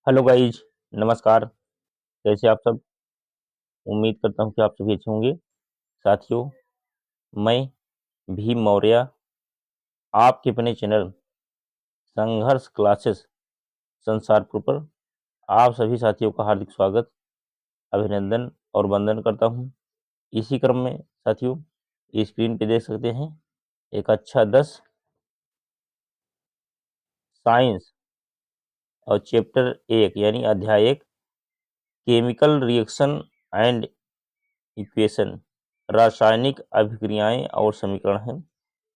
Hello guys, नमस्कार। कैसे आप सब? उम्मीद करता हूँ कि आप सभी अच्छे होंगे। साथियों, मैं भीम मौर्य आपके अपने चैनल संघर्ष क्लासेस संसारपुर पर आप सभी साथियों का हार्दिक स्वागत, अभिनंदन और वंदन करता हूँ। इसी क्रम में साथियों, स्क्रीन पे देख सकते हैं एक अच्छा 10 साइंस और चैप्टर 1 यानी अध्याय 1 केमिकल रिएक्शन एंड इक्वेशन, रासायनिक अभिक्रियाएं और समीकरण है।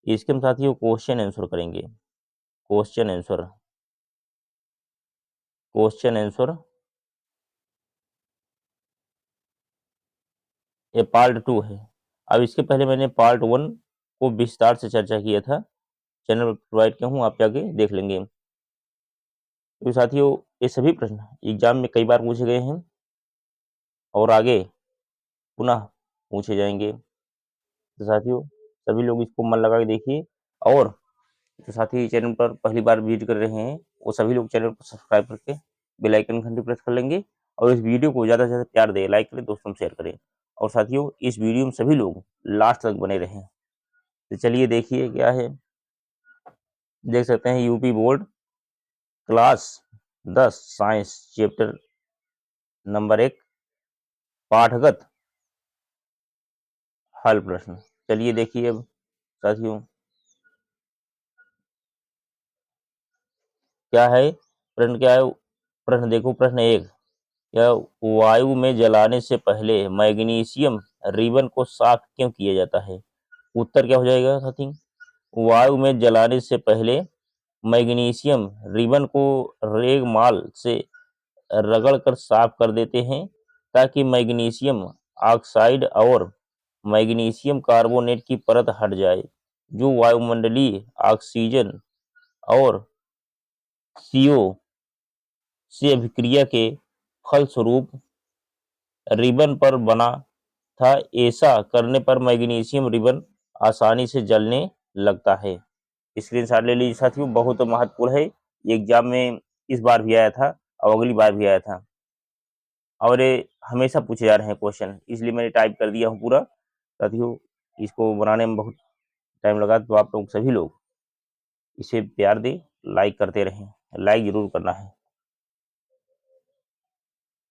इसके हम साथियों क्वेश्चन आंसर करेंगे। क्वेश्चन आंसर क्वेश्चन आंसर ये पार्ट 2 है। अब इसके पहले मैंने पार्ट 1 को विस्तार से चर्चा किया था, चैनल पर प्रोवाइड किया हूँ, आप जाके देख लेंगे। तो साथियों, ये सभी प्रश्न एग्जाम में कई बार पूछे गए हैं और आगे पुनः पूछे जाएंगे। तो साथियों, सभी लोग इसको मन लगा के देखिए, और जो साथी चैनल पर पहली बार विजिट कर रहे हैं वो सभी लोग चैनल को सब्सक्राइब करके बेल आइकन घंटी प्रेस कर लेंगे और इस वीडियो को ज़्यादा से ज़्यादा प्यार दें, लाइक करें, दोस्तों में शेयर करें। और साथियों, इस वीडियो में सभी लोग लास्ट तक बने रहें। तो चलिए देखिए क्या है। देख सकते हैं UP board class 10 science chapter number 1 पाठगत हल प्रश्न। चलिए देखिए अब साथियों क्या है प्रश्न, क्या है प्रश्न। देखो प्रश्न 1, या वायु में जलाने से पहले मैग्नीशियम रिबन को साफ क्यों किया जाता है? उत्तर क्या हो जाएगा साथी? वायु में जलाने से पहले मैग्नीशियम रिबन को रेगमाल से रगड़ कर साफ कर देते हैं, ताकि मैग्नीशियम ऑक्साइड और मैग्नीशियम कार्बोनेट की परत हट जाए, जो वायुमंडलीय ऑक्सीजन और सीओ से अभिक्रिया के फलस्वरूप रिबन पर बना था। ऐसा करने पर मैग्नीशियम रिबन आसानी से जलने लगता है। स्क्रीनशॉट ले लीजिए साथियों, बहुत महत्वपूर्ण है। ये एग्जाम में इस बार भी आया था और अगली बार भी आया था, और ये हमेशा पूछे जा रहे हैं क्वेश्चन, इसलिए मैंने टाइप कर दिया हूँ पूरा। साथियों, इसको बनाने में बहुत टाइम लगा, तो आप लोग सभी लोग इसे प्यार दें, लाइक करते रहें। लाइक जरूर करना है,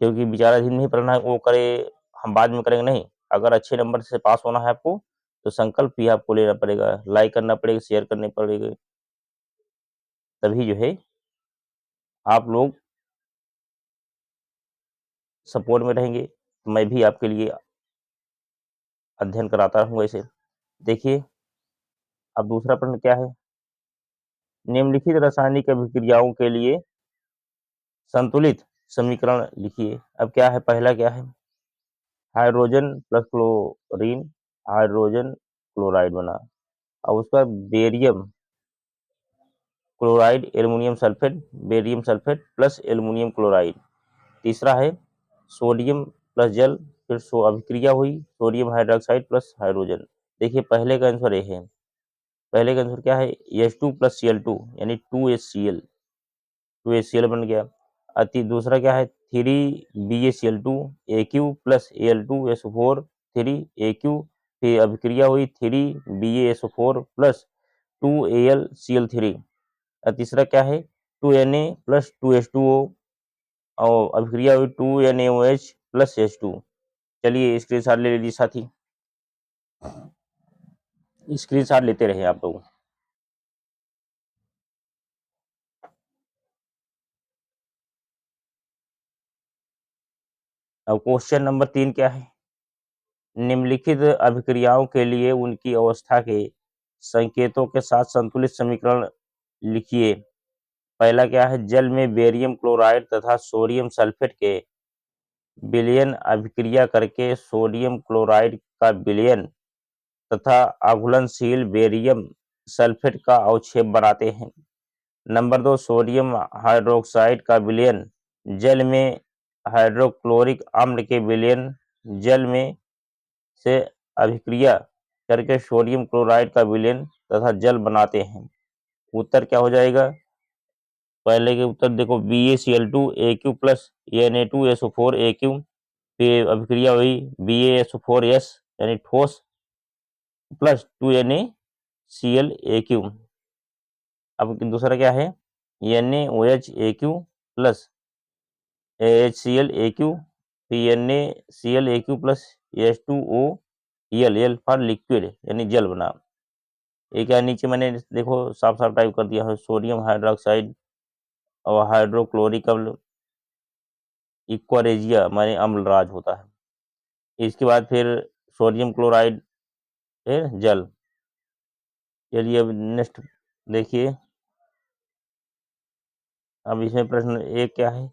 क्योंकि बेचारा जिन नहीं पढ़ना है वो करे, हम बाद में करेंगे नहीं। अगर अच्छे नंबर से पास होना है आपको, तो संकल्प भी आपको लेना पड़ेगा, लाइक करना पड़ेगा, शेयर करने पड़ेगा, तभी जो है आप लोग सपोर्ट में रहेंगे। तो मैं भी आपके लिए अध्ययन कराता रहूँगा इसे। देखिए अब दूसरा प्रश्न क्या है। निम्नलिखित रासायनिक अभिक्रियाओं के लिए संतुलित समीकरण लिखिए। अब क्या है, पहला क्या है, hydrogen plus chlorine, hydrogen chloride बना। अब उसका barium chloride aluminium sulphate, barium sulphate plus aluminium chloride. तीसरा है सोडियम प्लस जल, फिर अभिक्रिया हुई सोडियम हाइड्रोक्साइड प्लस हाइड्रोजन। देखिए पहले का आंसर ये है, पहले का आंसर क्या है, H2 प्लस Cl2 यानी 2HCl, 2HCl बन गया। अति दूसरा क्या है, 3BaCl2 AQ plus Al2SO4 3AQ, फिर अभिक्रिया हुई 3BaSO4 प्लस 2AlCl3। और तीसरा क्या है, 2Na प्लस 2H2O, और अभिक्रिया हुई 2NaOH प्लस H2। चलिए स्क्रीनशॉट ले लीजिए साथी, स्क्रीनशॉट लेते रहे आप लोग। अब क्वेश्चन नंबर 3 क्या है, निम्नलिखित अभिक्रियाओं के लिए उनकी अवस्था के संकेतों के साथ संतुलित समीकरण लिखिए। पहला क्या है, जल में बेरियम क्लोराइड तथा सोडियम सल्फेट के विलयन अभिक्रिया करके सोडियम क्लोराइड का विलयन तथा अघुलनशील बेरियम सल्फेट का अवक्षेप बनाते हैं। नंबर 2, सोडियम हाइड्रोक्साइड का विलयन जल में हाइड्रोक्लोरिक अम्ल के विलयन जल में से अभिक्रिया करके सोडियम क्लोराइड का विलयन तथा जल बनाते हैं। उत्तर क्या हो जाएगा, पहले के उत्तर देखो, BaCl2 प्लस Na2SO4 फिर अभिक्रिया हुई BaSO4 यानी ठोस प्लस 2NaCl अब दूसरा क्या है, NaOH प्लस HCl फिर NaCl plus H2O for liquid यानी जल बना। एक या नीचे मैंने देखो साफ साफ टाइप कर दिया है, सोडियम हाइड्रोक्साइड और हाइड्रोक्लोरिक अम्ल इक्वारेजिया माने अम्लराज होता है। इसके बाद फिर सोडियम क्लोराइड फिर जल। चलिए अब नेक्स्ट देखिए, अब इसमें प्रश्न एक क्या है,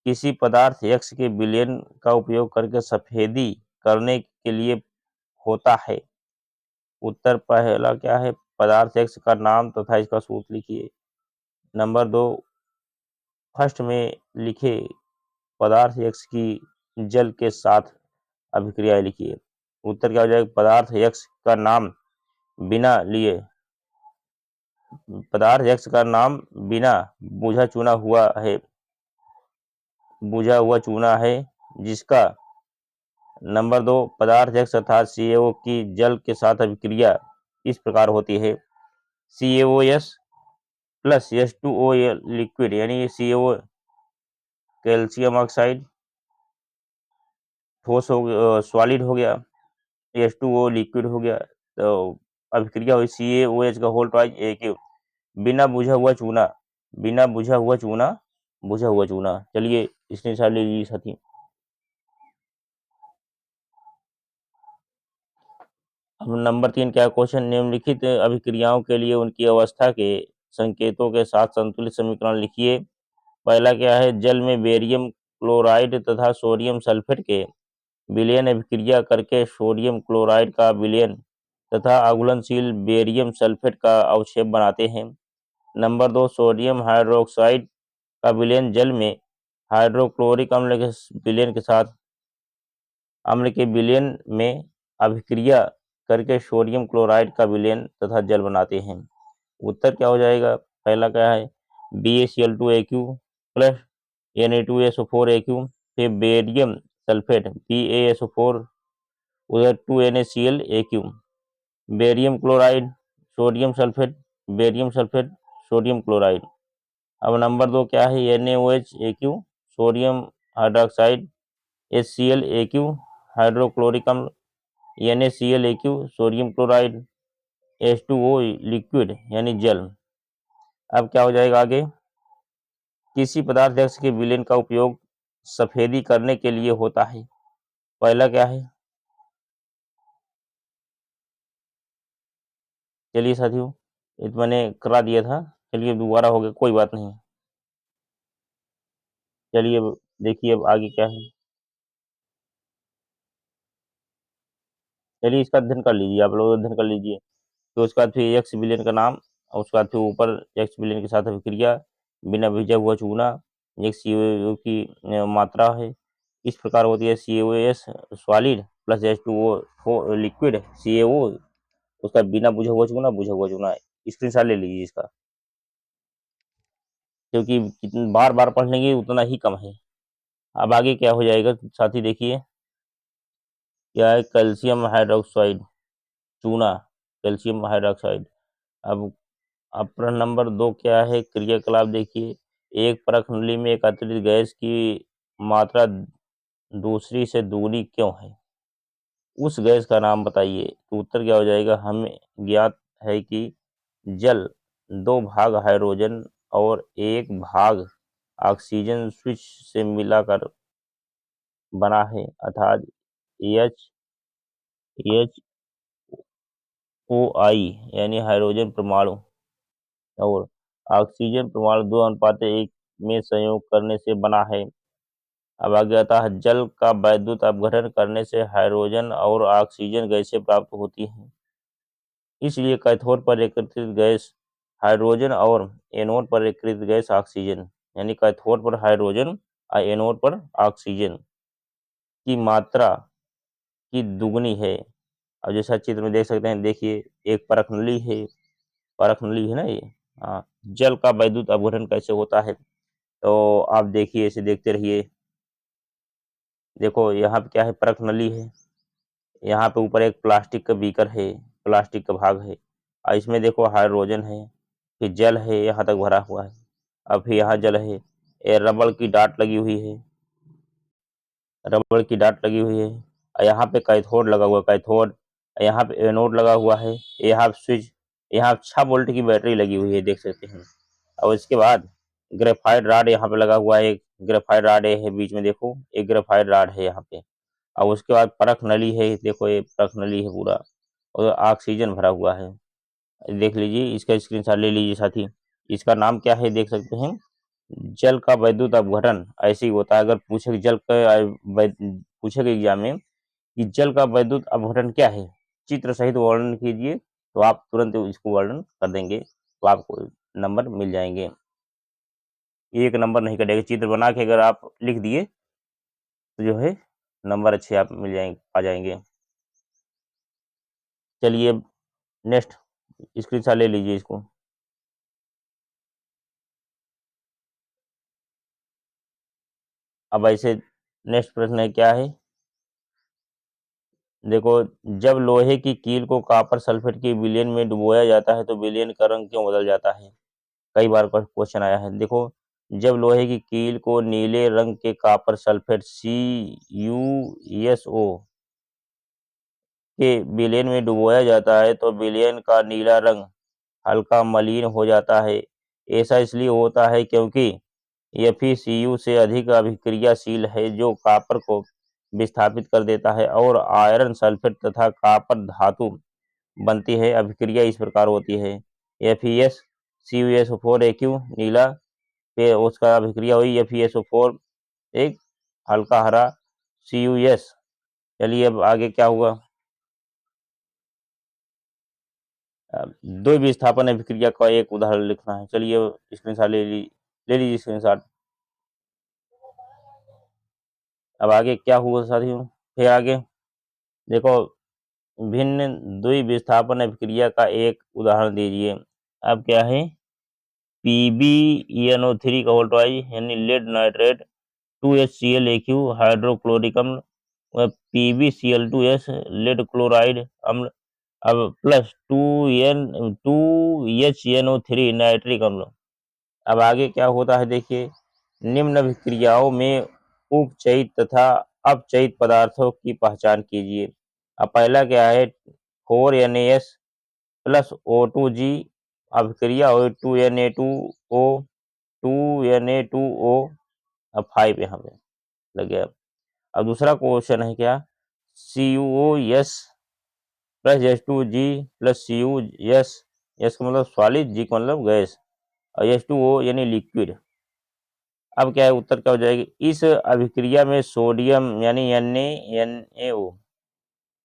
किसी पदार्थ X के विलयन का उपयोग करके सफेदी करने के लिए होता है। उत्तर पहला क्या है, पदार्थ X का नाम तथा इसका सूत्र लिखिए। नंबर 2, फर्स्ट में लिखे पदार्थ X की जल के साथ अभिक्रियाएं लिखिए। उत्तर क्या हो जाएगा, पदार्थ X का नाम बिना लिए, पदार्थ X का नाम बिना बुझा चुना हुआ है, बुझा हुआ चूना है, जिसका नंबर 2, पदार्थ X अर्थात CaO की जल के साथ अभिक्रिया इस प्रकार होती है, CaOS प्लस H2O लिक्विड यानी CO कैल्शियम ऑक्साइड ठोस हो गया, सॉलिड हो गया, H2O लिक्विड हो गया, तो अभिक्रिया हुई CaOH का होल ट्वाइस AQ, बिना बुझा हुआ चूना, बिना बुझा हुआ चूना, बुझा हुआ चूना। चलिए स्क्रीनशॉट ले लीजिए साथी। अब नंबर 3 क्या क्वेश्चन, निम्नलिखित अभिक्रियाओं के लिए उनकी अवस्था के संकेतों के साथ संतुलित समीकरण लिखिए। पहला क्या है, जल में बेरियम क्लोराइड तथा सोडियम सल्फेट के विलयन अभिक्रिया करके सोडियम क्लोराइड का विलयन तथा अघुलनशील बेरियम सल्फेट का अवक्षेप बनाते हैं। नंबर 2, सोडियम हाइड्रोक्साइड का विलयन जल में हाइड्रोक्लोरिक अम्ल के विलयन के साथ अम्ल के विलयन में अभिक्रिया करके सोडियम क्लोराइड का विलयन तथा जल बनाते हैं। उत्तर क्या हो जाएगा, पहला क्या है, BaCl2 प्लस Na2SO4 फिर बेरियम सल्फेट BaSO4 उधर 2NaCl barium chloride sodium sulphate, barium sulphate sodium chloride. अब नंबर 2 क्या है, NaOH sodium hydroxide HCl hydrochloric अम्ल NaCl sodium chloride H2O liquid यानी जल। अब क्या हो जाएगा आगे, किसी पदार्थ X के विलयन का उपयोग सफेदी करने के लिए होता है। पहला क्या है, चलिए साथियों ये तो मैंने करा दिया था, चलिए दोबारा हो गया, कोई बात नहीं। चलिए अब देखिए अब आगे क्या है, चलिए इसका अध्ययन कर लीजिए, आप लोग अध्ययन कर लीजिए। तो उसके बाद फिर X विलयन का नाम और उसके बाद फिर ऊपर X विलयन के साथ अभिक्रिया, बिना भिजा हुआ चूना, एक CaO की मात्रा है, इस प्रकार होती है CaOS solid plus H2O liquid CaO, उसका बिना बुझा हुआ चूना, बुझा हुआ चूना। स्क्रीनशॉट ले लीजिए इसका, क्योंकि बार बार पढ़ लेंगे उतना ही कम है। अब आगे क्या हो जाएगा साथी देखिए, क्या है, कैल्शियम हाइड्रोक्साइड चूना, कैल्शियम हाइड्रोक्साइड। अब प्रश्न नंबर 2 क्या है, क्रियाकलाप देखिए, एक परख नली में एक अतिरिक्त गैस की मात्रा दूसरी से दुगनी क्यों है, उस गैस का नाम बताइए। तो उत्तर क्या हो जाएगा, हमें ज्ञात है कि जल 2 भाग हाइड्रोजन और 1 भाग ऑक्सीजन स्विच से मिलाकर बना है, अर्थात एच ओ आई यानी हाइड्रोजन परमाणु और ऑक्सीजन परमाणु 2:1 में संयोग करने से बना है। अब आगे आता है, जल का वैद्युत अपघटन करने से हाइड्रोजन और ऑक्सीजन गैसें प्राप्त होती हैं, इसलिए कैथोड पर एकत्रित गैस हाइड्रोजन और एनोड पर एकत्रित गैस ऑक्सीजन, यानी कैथोड पर हाइड्रोजन और एनोड पर ऑक्सीजन की मात्रा की दुगनी है। अब जैसा चित्र में देख सकते हैं, देखिए एक परख नली है, परख नली है ना ये, हाँ, जल का वैद्युत अपघटन कैसे होता है? तो आप देखिए, इसे देखते रहिए। देखो यहाँ पे क्या है, परख नली है, यहाँ पे ऊपर एक प्लास्टिक का बीकर है, प्लास्टिक का भाग है, और इसमें देखो हाइड्रोजन है, फिर जल है यहाँ तक भरा हुआ है, अब फिर यहाँ जल है, ये रबड़ की डाट लगी हुई है, रबड़ की डाट लगी हुई है, और यहाँ पे कैथोड लगा हुआ है, कैथोड, यहाँ पे एनोड लगा हुआ है, यहाँ स्विच, यहाँ 6 वोल्ट की बैटरी लगी हुई है, देख सकते हैं। और इसके बाद ग्रेफाइट रॉड यहाँ पे लगा हुआ है, एक ग्रेफाइट रॉड है बीच में, देखो एक ग्रेफाइट रॉड है यहाँ पे। और उसके बाद परख नली है, देखो ये परख नली है पूरा, और ऑक्सीजन भरा हुआ है, देख लीजिए, इसका स्क्रीनशॉट ले लीजिए साथी। इसका नाम क्या है देख सकते हैं, जल का वैद्युत अपघटन ऐसे ही होता है। अगर पूछे जल का पूछेगा एग्जाम में कि जल का वैद्युत अपघटन क्या है, चित्र सहित वर्णन कीजिए, तो आप तुरंत इसको वर्णन कर देंगे, तो आपको नंबर मिल जाएंगे। एक नंबर नहीं कटेगा, चित्र बना के अगर आप लिख दिए तो जो है नंबर अच्छे आप मिल जाएंगे, आ जाएंगे। चलिए नेक्स्ट स्क्रीनशॉट ले लीजिए इसको। अब ऐसे नेक्स्ट प्रश्न है, क्या है, देखो, जब लोहे की कील को कॉपर सल्फेट के विलयन में डुबोया जाता है तो विलयन का रंग क्यों बदल जाता है? कई बार का क्वेश्चन आया है। देखो, जब लोहे की कील को नीले रंग के कॉपर सल्फेट CuSO के विलयन में डुबोया जाता है तो विलयन का नीला रंग हल्का मलिन हो जाता है। ऐसा इसलिए होता है क्योंकि FeCu से अधिक अभिक्रियाशील है, जो कॉपर को विस्थापित कर देता है, और आयरन सल्फेट तथा कॉपर धातु बनती है। अभिक्रिया इस प्रकार होती है, FeS CuSO4 नीला, फिर उसका अभिक्रिया हुई FeSO4 एक हल्का हरा CuS। चलिए अब आगे क्या हुआ, दो विस्थापन अभिक्रिया का एक उदाहरण लिखना है। चलिए स्क्रीनशॉट ले लीजिए स्क्रीनशॉट। अब आगे क्या हुआ साथियों, फिर आगे देखो, भिन्न द्विविस्थापन अभिक्रिया का एक उदाहरण दीजिए। अब क्या है, PbEnO3 का वोल्टवाइज यानी लेड नाइट्रेट 2HCl हाइड्रोक्लोरिक अम्ल, PbCl2S लेड क्लोराइड अम्ल, अब प्लस 2HNO3 नाइट्रिक अम्ल। अब आगे क्या होता है देखिए, निम्न अभिक्रियाओं में उपचयित तथा अपचयित पदार्थों की पहचान कीजिए। अब पहला क्या है, 4NaS प्लस O2G अभिक्रिया हुई 2Na2O 2Na2O, अब 5 यहाँ पे लग गया। अब दूसरा क्वेश्चन है क्या, CuOS plus H2G plus CuS, S का मतलब सॉलिड, G का मतलब गैस, और H2O यानी लिक्विड। अब क्या है, उत्तर क्या हो जाएगी, इस अभिक्रिया में सोडियम यानी NaNaO,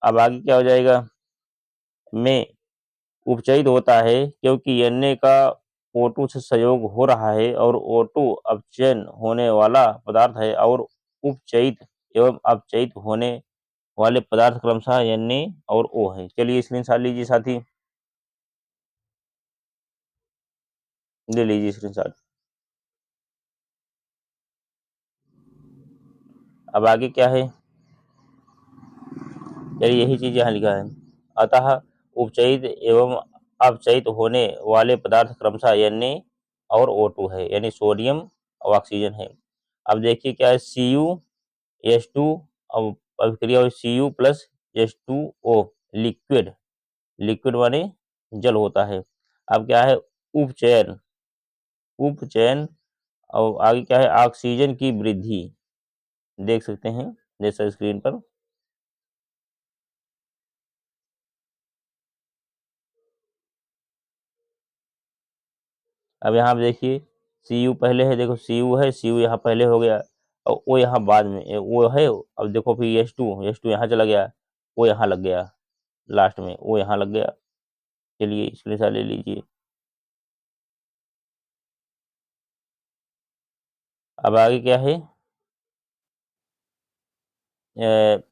अब आगे क्या हो जाएगा, में उपचयित होता है क्योंकि Na का O2 से संयोग हो रहा है, और O2 अपचयन होने वाला पदार्थ है, और उपचयित एवं अपचयित होने वाले पदार्थ क्रमशः Na और O है। चलिए स्क्रीनशॉट लीजिए साथी, ले लीजिए स्क्रीनशॉट। अब आगे क्या है, चलिए यही चीज यहाँ लिखा है, अतः उपचयित एवं अपचयित होने वाले पदार्थ क्रमशः Na और O2 है, यानी सोडियम और ऑक्सीजन है। अब देखिए क्या है, CuS2, अब अभिक्रिया हुई Cu plus H2O liquid, liquid माने जल होता है। अब क्या है, उपचयन, उपचयन, और आगे क्या है, ऑक्सीजन की वृद्धि, देख सकते हैं जैसा स्क्रीन पर। अब यहाँ पे देखिए, Cu पहले है, देखो Cu है, Cu यहाँ पहले हो गया, और O यहाँ बाद में, O है, अब देखो फिर H2 यहाँ चला गया, O यहाँ लग गया, लास्ट में O यहाँ लग गया। चलिए स्क्रीनशॉट ले लीजिए। अब आगे क्या है, अ,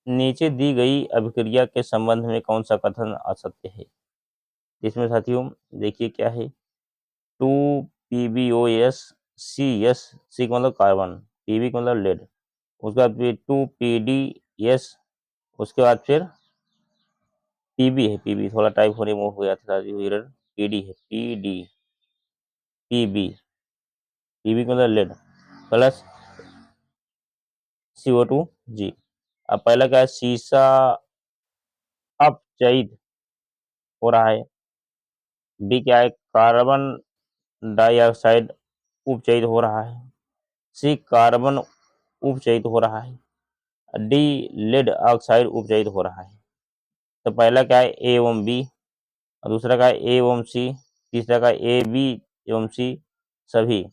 नीचे दी गई अभिक्रिया के संबंध में कौन सा कथन असत्य है? इसमें साथियों देखिए क्या है, 2PbOS सी का मतलब कार्बन, Pb का मतलब लेड, उसके बाद फिर 2PdS, उसके बाद फिर Pb है, Pb थोड़ा टाइप होने में हो गया था एरर, Pd है, Pb का मतलब लेड प्लस CO2 जी। अब पहला क्या है, शीशा अपचयित हो रहा है, बी क्या है, कार्बन डाइऑक्साइड उपचयित हो रहा है, सी कार्बन उपचयित हो रहा है, डी लेड ऑक्साइड उपचयित हो रहा है। तो पहला क्या है, ए एवं बी, और दूसरा का ए एवं सी, तीसरा का ए बी एवं सी सभी।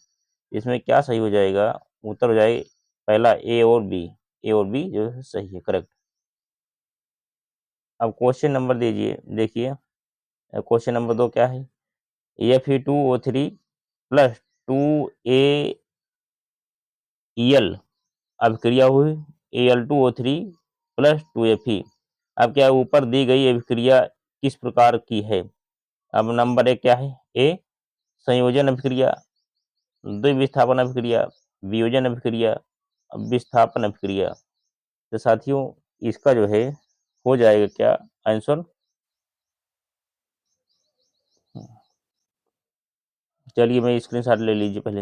इसमें क्या सही हो जाएगा, उत्तर हो जाएगा पहला ए और बी, ए और बी जो है सही है, करेक्ट। अब क्वेश्चन नंबर दीजिए, देखिए क्वेश्चन नंबर 2 क्या है, Fe2O3 प्लस 2AEL अभिक्रिया हुई Al2O3 प्लस 2Fe। अब क्या है, ऊपर दी गई अभिक्रिया किस प्रकार की है। अब नंबर 1 क्या है, ए संयोजन अभिक्रिया, द्विविस्थापन अभिक्रिया, वियोजन अभिक्रिया, विस्थापन अभिक्रिया। तो साथियों इसका जो है हो जाएगा क्या आंसर, चलिए मैं स्क्रीनशॉट ले लीजिए पहले।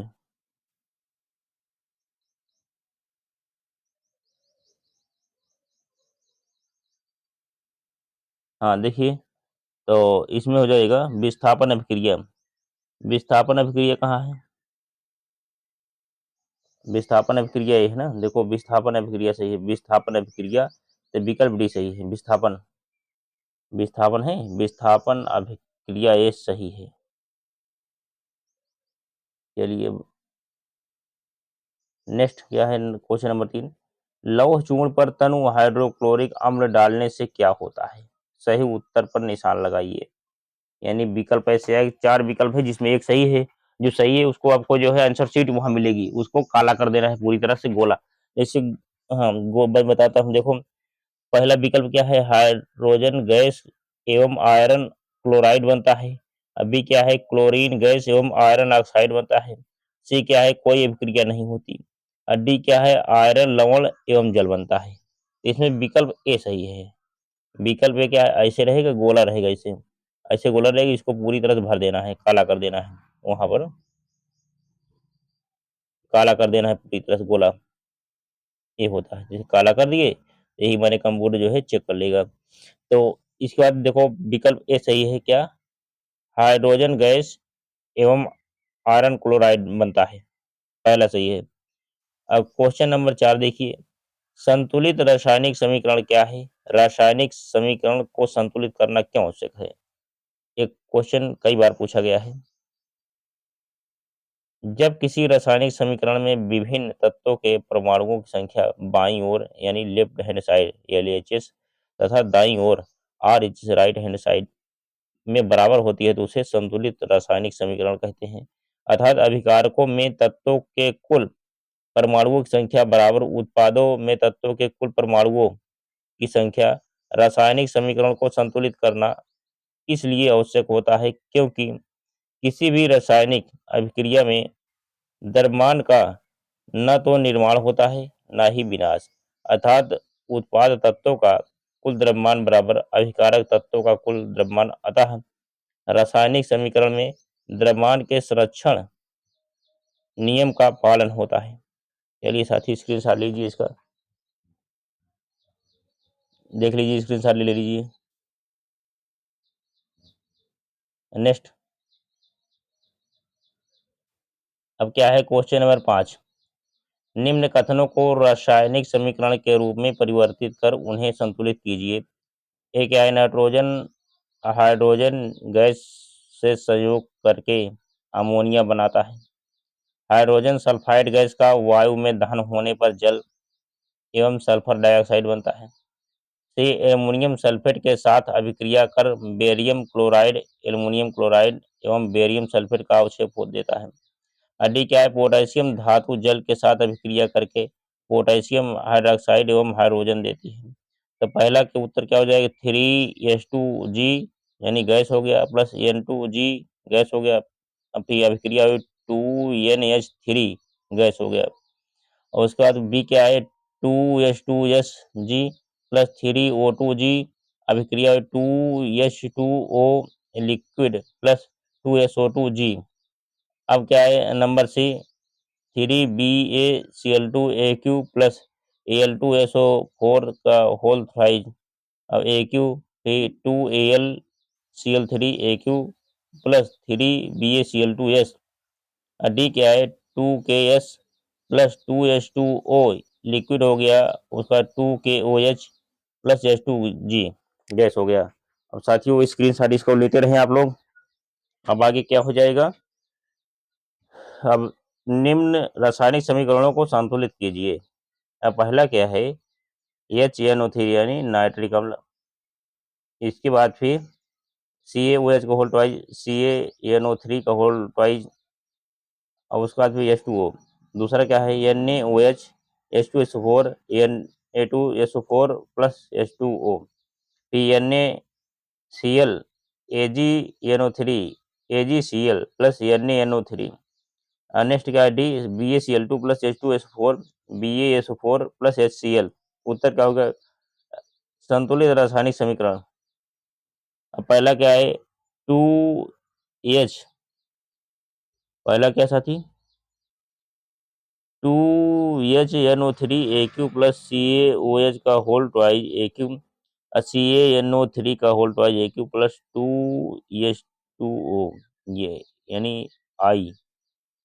हाँ देखिए, तो इसमें हो जाएगा विस्थापन अभिक्रिया। विस्थापन अभिक्रिया कहाँ है, विस्थापन अभिक्रिया ये है ना, देखो विस्थापन अभिक्रिया सही है, विस्थापन अभिक्रिया, तो विकल्प डी सही है, विस्थापन, विस्थापन है, विस्थापन अभिक्रिया ये सही है। चलिए नेक्स्ट क्या है, क्वेश्चन नंबर 3, लौह चूर्ण पर तनु हाइड्रोक्लोरिक अम्ल डालने से क्या होता है। सही उत्तर पर निशान लगाइए, यानी विकल्प ऐसे है, 4 विकल्प है जिसमें एक सही है, जो सही है उसको आपको जो है आंसर शीट वहां मिलेगी, उसको काला कर देना है पूरी तरह से गोला, जैसे हाँ मैं बताता हूँ, देखो पहला विकल्प क्या है, हाइड्रोजन गैस एवं आयरन क्लोराइड बनता है, अभी क्या है, क्लोरीन गैस एवं आयरन ऑक्साइड बनता है, सी क्या है, कोई अभिक्रिया नहीं होती, और डी क्या है, आयरन लवण एवं जल बनता है। इसमें विकल्प ए सही है, विकल्प ए क्या है, ऐसे रहेगा, गोला रहेगा, इसे ऐसे गोला रहेगा, इसको पूरी तरह से भर देना है, काला कर देना है, वहां पर काला कर देना है पूरी तरह से गोला, ये होता है, जैसे काला कर दिए, यही मैंने कंप्यूटर जो है चेक कर लेगा। तो इसके बाद देखो विकल्प ए सही है क्या, हाइड्रोजन गैस एवं आयरन क्लोराइड बनता है, पहला सही है। अब क्वेश्चन नंबर 4 देखिए, संतुलित रासायनिक समीकरण क्या है, रासायनिक समीकरण को संतुलित करना क्यों आवश्यक है। एक क्वेश्चन कई बार पूछा गया है, जब किसी रासायनिक समीकरण में विभिन्न तत्वों के परमाणुओं की संख्या बाईं ओर यानी लेफ्ट हैंड साइड LHS तथा दाईं ओर RHS राइट हैंड साइड में बराबर होती है तो उसे संतुलित रासायनिक समीकरण कहते हैं। अर्थात अभिकारकों में तत्वों के कुल परमाणुओं की संख्या बराबर उत्पादों में तत्वों के कुल परमाणुओं की संख्या। रासायनिक समीकरण को संतुलित करना इसलिए आवश्यक होता है क्योंकि किसी भी रासायनिक अभिक्रिया में द्रव्यमान का न तो निर्माण होता है न ही विनाश, अर्थात उत्पाद तत्वों का कुल द्रव्यमान बराबर अभिकारक तत्वों का कुल द्रव्यमान। अतः रासायनिक समीकरण में द्रव्यमान के संरक्षण नियम का पालन होता है। चलिए साथी स्क्रीनशॉट लीजिए, इसका देख लीजिए, स्क्रीनशॉट ले लीजिए। नेक्स्ट अब क्या है, क्वेश्चन नंबर 5, निम्न कथनों को रासायनिक समीकरण के रूप में परिवर्तित कर उन्हें संतुलित कीजिए। एक है, नाइट्रोजन हाइड्रोजन गैस से संयोग करके अमोनिया बनाता है। हाइड्रोजन सल्फाइड गैस का वायु में दहन होने पर जल एवं सल्फर डाइऑक्साइड बनता है। से एल्युमिनियम सल्फेट के साथ अभिक्रिया कर बेरियम क्लोराइड एल्युमिनियम क्लोराइड एवं बेरियम सल्फेट का अवक्षेप हो देता है। डी क्या है, पोटेशियम धातु जल के साथ अभिक्रिया करके पोटेशियम हाइड्रोक्साइड एवं हाइड्रोजन देती है। तो पहला के उत्तर क्या हो जाएगा, 3H2G यानी गैस हो गया, प्लस N2G गैस हो गया, अब फिर अभिक्रिया हुई 2NH3 गैस हो गया। और उसके बाद बी क्या है 2H2SG प्लस 3O2G अभिक्रिया हुई 2H2O लिक्विड प्लस 2SO2G। अब क्या है number C 3BaCl2AQ plus Al2SO4 का होल थ्राइज। अब AQ फिर 2AlCl3AQ प्लस 3BaCl2S। डी क्या है 2KS प्लस 2H2O लिक्विड हो गया, उसका 2KOH प्लस H2G गैस हो गया। अब साथियों स्क्रीन शॉट इसको लेते रहे आप लोग। अब आगे क्या हो जाएगा, अब निम्न रासायनिक समीकरणों को संतुलित कीजिए। अब पहला क्या है HNO3 यानी नाइट्रिक अम्ल, इसके बाद फिर CaOH का होल ट्वाइज CaNO3 का होल ट्वाइज, और उसके बाद फिर H2O। दूसरा क्या है NaOH H2SO4 Na2SO4 plus H2O, फिर NaCl AgNO3 AgCl plus NaNO3। Next क्या है D BaCl2 plus H2SO4 BaSO4 plus HCl। उत्तर क्या होगा संतुलित रासायनिक समीकरण। अब पहला क्या है 2H, पहला क्या साथी 2HNO3AQ प्लस CaOH का होल ट्वाइज AQ CaNO3 का whole twice AQ plus 2H2O, ये यानी आई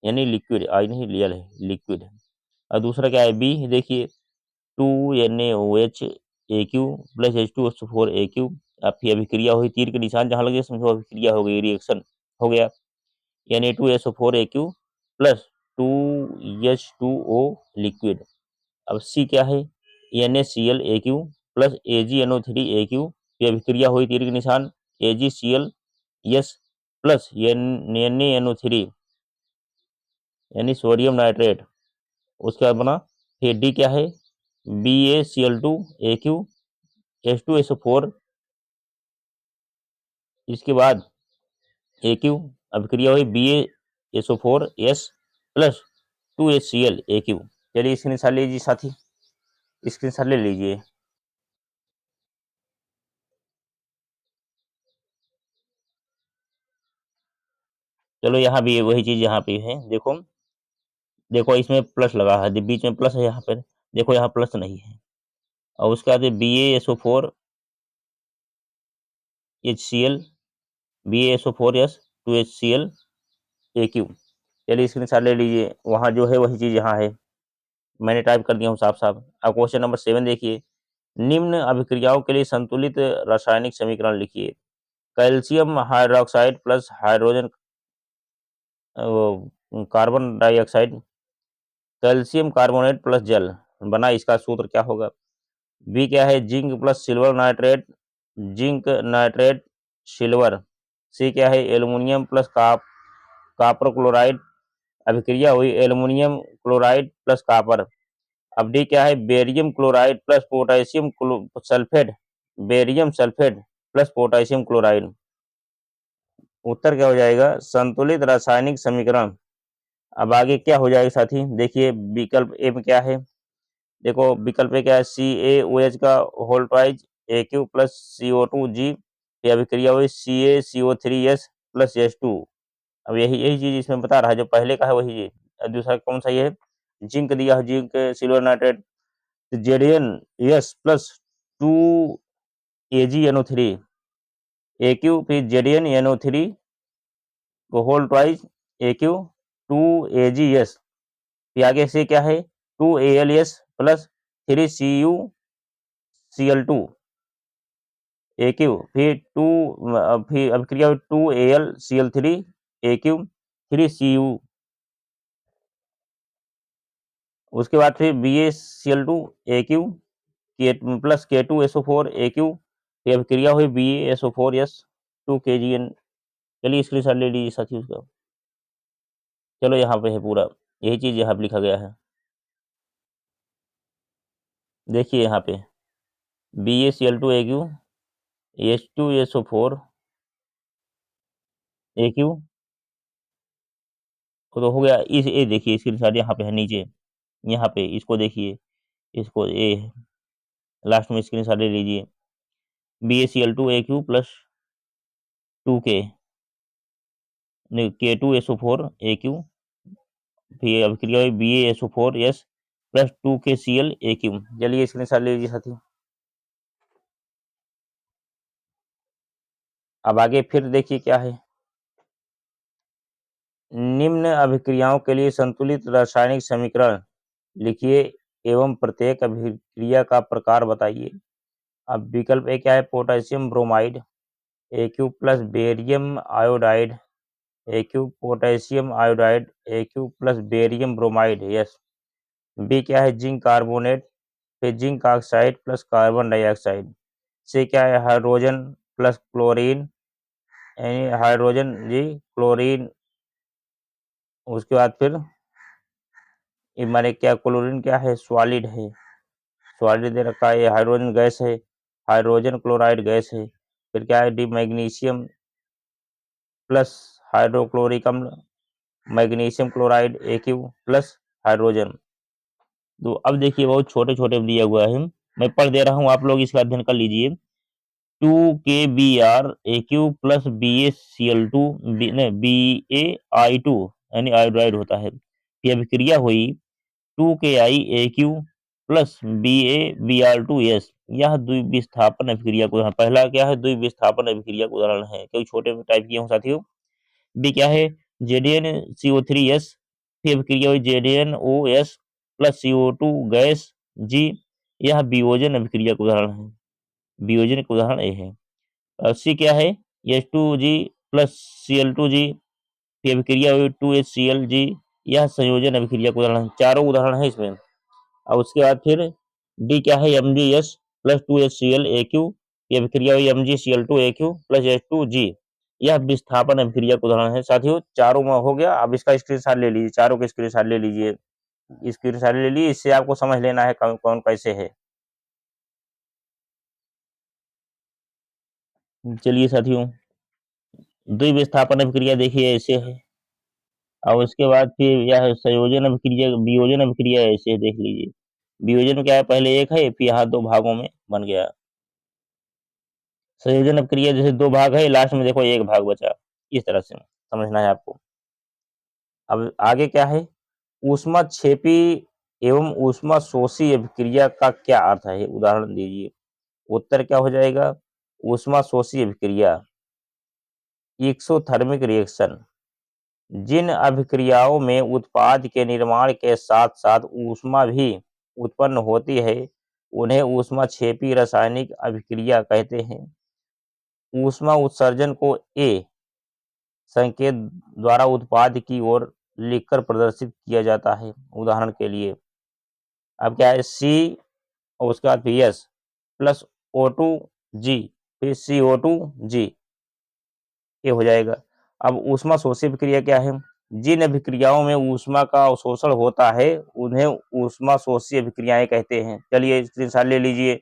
यानी लिक्विड, आई नहीं रियल है लिक्विड। और दूसरा क्या है बी, देखिए 2NaOH प्लस H2SO4AQ। अब फिर अभिक्रिया हुई, तीर के निशान जहाँ लगे समझो अभिक्रिया हो गई, रिएक्शन हो गया। Na2SO4AQ plus 2H2O liquid. अब सी क्या है NaClAQ प्लस AgNO3AQ, फिर अभिक्रिया हुई, तीर के निशान AgCl प्लस NaNO3 यानी सोडियम नाइट्रेट। उसके बाद बना फिर डी क्या है BaCl2AQ H2SO4, इसके बाद AQ अभिक्रिया हुई BaSO4S प्लस 2HClAQ। चलिए स्क्रीनशॉट लीजिए साथी, स्क्रीनशॉट ले लीजिए। चलो यहाँ भी वही चीज यहाँ पे है, देखो देखो इसमें प्लस लगा है, बीच में प्लस है यहाँ पर, देखो यहाँ प्लस नहीं है। और उसके बाद BaSO4 HCl BaSO4S 2HCl AQ। चलिए स्क्रीनशॉट ले लीजिए, वहाँ जो है वही चीज यहाँ है, मैंने टाइप कर दिया हूँ साफ साफ। अब क्वेश्चन नंबर 7 देखिए, निम्न अभिक्रियाओं के लिए संतुलित रासायनिक समीकरण लिखिए। Calcium hydroxide plus hydrogen carbon dioxide, calcium carbonate plus जल बना, इसका सूत्र क्या होगा। बी क्या है zinc plus silver nitrate zinc nitrate silver. C क्या है एल्युमिनियम प्लस कापर क्लोराइड, अभिक्रिया हुई एल्युमिनियम क्लोराइड प्लस कापर। अब डी क्या है barium chloride plus potassium sulphate, barium sulphate plus potassium chloride. उत्तर क्या हो जाएगा संतुलित रासायनिक समीकरण। अब आगे क्या हो जाएगा साथी, देखिए विकल्प ए में क्या है, देखो विकल्प ए क्या है CaOH का whole twice AQ plus CO2G, ये अभिक्रिया हुई CaCO3S प्लस H2। अब यही यही चीज इसमें बता रहा है, जो पहले का है वही चीज। दूसरा कौन सा ये है जिंक दिया है, zinc silver nitrate ZnS plus 2AgNO3 AQ, फिर ZnNO3 को होल ट्वाइज AQ 2AgS, फिर आगे से क्या है 2AlS प्लस 3CuCl2 AQ, फिर फिर अभिक्रिया 2AlCl3 AQ 3Cu, उसके बाद फिर BaCl2 AQ plus K2SO4 AQ, फिर अभिक्रिया हुई BaSO4S 2Kgn। चलिए स्क्रीनशॉट ले लीजिए साथी उसका। चलो यहाँ पे है पूरा, यही चीज यहाँ पे लिखा गया है, देखिए यहाँ पे BaCl2 AQ H2SO4 AQ तो हो गया। इस ये देखिए स्क्रीनशॉट यहाँ पे है नीचे, यहाँ पे इसको देखिए, इसको ए लास्ट में स्क्रीनशॉट ले लीजिए। BaCl2 plus 2K K2SO4 AQ, फिर अभिक्रिया हुई BaSO4S प्लस 2KCl AQ। चलिए स्क्रीनशॉट ले लीजिए साथियों। अब आगे फिर देखिए क्या है। निम्न अभिक्रियाओं के लिए संतुलित रासायनिक समीकरण लिखिए एवं प्रत्येक अभिक्रिया का प्रकार बताइए। अब विकल्प ए क्या है, potassium bromide AQ plus barium iodide AQ, potassium iodide AQ plus barium bromide yes. B क्या है, जिंक कार्बोनेट, फिर zinc oxide plus carbon dioxide. C क्या है, हाइड्रोजन प्लस क्लोरीन, यानी हाइड्रोजन जी क्लोरीन। उसके बाद फिर ये माने क्या, क्लोरीन क्या है, सॉलिड है, सॉलिड दे रखा है। ये हाइड्रोजन गैस है, हाइड्रोजन क्लोराइड गैस है। फिर क्या है, डी मैग्नीशियम प्लस हाइड्रोक्लोरिक अम्ल, magnesium chloride AQ plus hydrogen. तो अब देखिए बहुत छोटे छोटे दिया हुआ है, मैं पढ़ दे रहा हूँ, आप लोग इसका अध्ययन कर लीजिए। 2KBr प्लस BaCl2 BaI2 यानी आयोडाइड होता है। ये अभिक्रिया हुई 2KiAQ प्लस BaBr2S। यह द्विविस्थापन अभिक्रिया को उदाहरण, पहला क्या है, द्विविस्थापन अभिक्रिया का उदाहरण है। क्योंकि छोटे में टाइप किए हूँ साथियों। बी क्या है, ZnCO3S, फिर अभिक्रिया हुई ZnOS प्लस CO2 गैस जी। यह वियोजन अभिक्रिया का उदाहरण है, वियोजन का उदाहरण ये है। सी क्या है, H2G प्लस Cl2G, फिर अभिक्रिया हुई 2HClG। यह संयोजन अभिक्रिया का उदाहरण है। चारों उदाहरण है इसमें। और उसके बाद फिर डी क्या है, MgS प्लस 2HCl AQ, ये अभिक्रिया हुई MgCl2 AQ प्लस H2G। यह विस्थापन अभिक्रिया का उदाहरण है साथियों। चारों में हो गया। अब इसका स्क्रीनशॉट ले लीजिए, चारों के स्क्रीनशॉट ले लीजिए, स्क्रीनशॉट ले लीजिए, इससे आपको समझ लेना है कौन कौन कैसे है। चलिए साथियों, द्विविस्थापन अभिक्रिया देखिए ऐसे है। और उसके बाद फिर यह संयोजन अभिक्रिया, वियोजन अभिक्रिया ऐसे देख लीजिए। वियोजन में क्या है, पहले एक है, फिर यहाँ दो भागों में बन गया। संयोजन अभिक्रिया जैसे दो भाग है, लास्ट में देखो एक भाग बचा, इस तरह से समझना है आपको। अब आगे क्या है, ऊष्मा क्षेपी एवं ऊष्मा शोषी अभिक्रिया का क्या अर्थ है, उदाहरण दीजिए। उत्तर क्या हो जाएगा, ऊष्मा शोषी अभिक्रिया एक्सोथर्मिक रिएक्शन, जिन अभिक्रियाओं में उत्पाद के निर्माण के साथ साथ ऊष्मा भी उत्पन्न होती है उन्हें ऊष्माक्षेपी रासायनिक अभिक्रिया कहते हैं। ऊष्मा उत्सर्जन को ए संकेत द्वारा उत्पाद की ओर लिखकर प्रदर्शित किया जाता है। उदाहरण के लिए अब क्या है, सी और उसके बाद फिर एस प्लस O2G, फिर CO2G, ये हो जाएगा। अब ऊष्मा शोषी अभिक्रिया क्या है, जिन अभिक्रियाओं में ऊष्मा का अवशोषण होता है उन्हें ऊष्मा शोषी अभिक्रियाएं कहते हैं। चलिए स्क्रीनशॉट ले लीजिए।